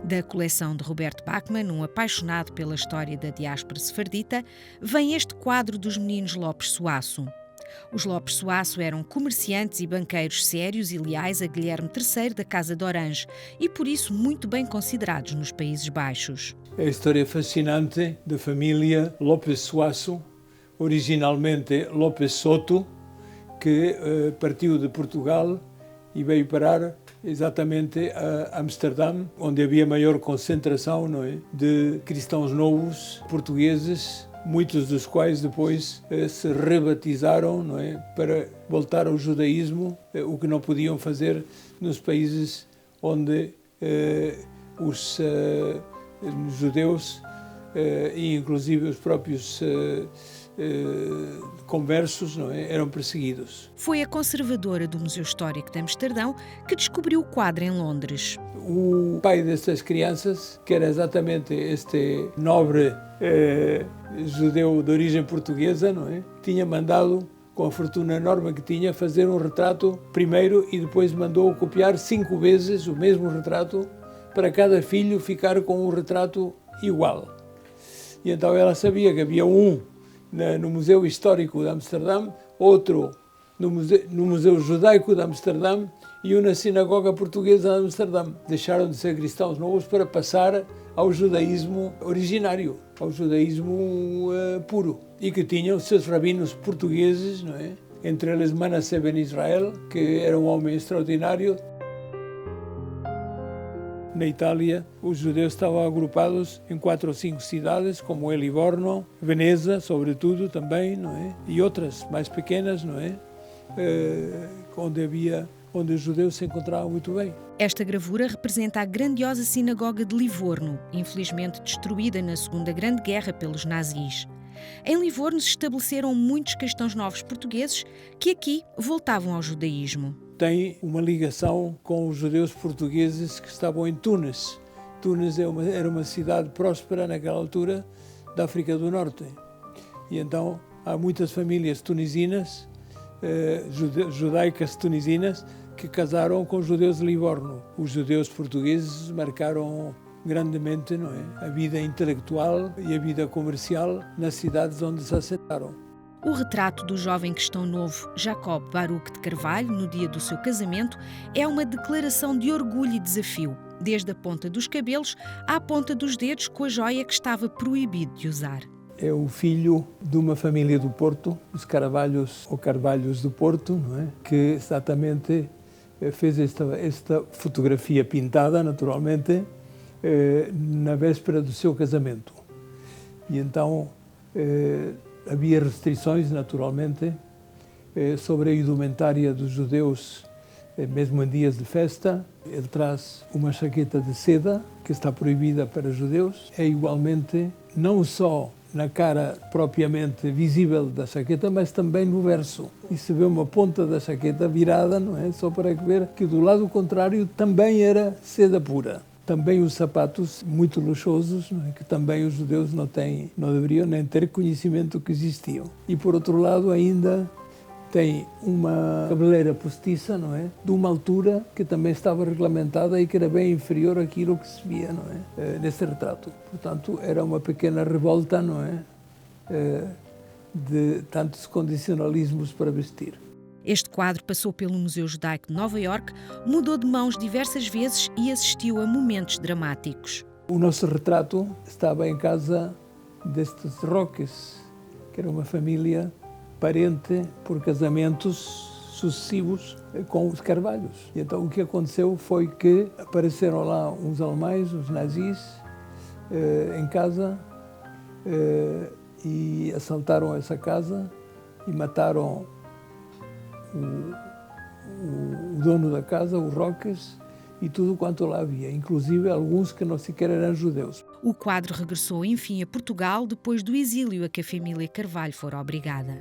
Da coleção de Roberto Bachmann, um apaixonado pela história da diáspora sefardita, vem este quadro dos meninos Lopes Soaço. Os Lopes Soaço eram comerciantes e banqueiros sérios e leais a Guilherme III da Casa de Orange e por isso muito bem considerados nos Países Baixos. É a história fascinante da família Lopes Soaço, originalmente Lopes Soto, que partiu de Portugal e veio parar exatamente a Amsterdã, onde havia maior concentração, não é, de cristãos novos portugueses, muitos dos quais depois se rebatizaram, não é, para voltar ao judaísmo, o que não podiam fazer nos países onde os judeus e inclusive os próprios conversos, não é, eram perseguidos. Foi a conservadora do Museu Histórico de Amsterdão que descobriu o quadro em Londres. O pai destas crianças, que era exatamente este nobre judeu de origem portuguesa, não é, tinha mandado, com a fortuna enorme que tinha, fazer um retrato primeiro e depois mandou copiar 5 vezes o mesmo retrato para cada filho ficar com um retrato igual. E então ela sabia que havia um no Museu Histórico de Amsterdã, outro no Museu Judaico de Amsterdã e um na Sinagoga Portuguesa de Amsterdã. Deixaram de ser cristãos novos para passar ao judaísmo originário, ao judaísmo puro. E que tinham seus rabinos portugueses, não é? Entre eles Manasseh ben Israel, que era um homem extraordinário. Na Itália, os judeus estavam agrupados em 4 ou 5 cidades, como Livorno, Veneza, sobretudo, também, não é? E outras mais pequenas, não é? Onde os judeus se encontravam muito bem. Esta gravura representa a grandiosa sinagoga de Livorno, infelizmente destruída na Segunda Grande Guerra pelos nazis. Em Livorno se estabeleceram muitos cristãos novos portugueses que aqui voltavam ao judaísmo. Tem uma ligação com os judeus portugueses que estavam em Tunis. Tunis era uma cidade próspera naquela altura da África do Norte. E então há muitas famílias tunisinas, judaicas tunisinas, que casaram com judeus de Livorno. Os judeus portugueses marcaram grandemente, não é, a vida intelectual e a vida comercial nas cidades onde se assentaram. O retrato do jovem cristão novo Jacob Baruch de Carvalho, no dia do seu casamento, é uma declaração de orgulho e desafio, desde a ponta dos cabelos à ponta dos dedos, com a joia que estava proibido de usar. É o filho de uma família do Porto, os Carvalhos ou Carvalhos do Porto, não é? Que exatamente fez esta fotografia pintada, naturalmente, na véspera do seu casamento. E então havia restrições, naturalmente, sobre a indumentária dos judeus, mesmo em dias de festa. Ele traz uma jaqueta de seda, que está proibida para judeus. É igualmente, não só na cara propriamente visível da jaqueta, mas também no verso. E se vê uma ponta da jaqueta virada, não é? Só para ver que do lado contrário também era seda pura. Também os sapatos muito luxuosos, não é? Que também os judeus não deveriam nem ter conhecimento que existiam. E por outro lado ainda tem uma cabeleira postiça, não é? De uma altura que também estava regulamentada e que era bem inferior àquilo que se via, não é? Nesse retrato. Portanto, era uma pequena revolta, não é? De tantos condicionalismos para vestir. Este quadro passou pelo Museu Judaico de Nova Iorque, mudou de mãos diversas vezes e assistiu a momentos dramáticos. O nosso retrato estava em casa destes Roques, que era uma família parente por casamentos sucessivos com os Carvalhos. E então o que aconteceu foi que apareceram lá uns alemães, os nazis, em casa e assaltaram essa casa e mataram o dono da casa, os Roques, e tudo quanto lá havia, inclusive alguns que não sequer eram judeus. O quadro regressou enfim a Portugal depois do exílio a que a família Carvalho fora obrigada.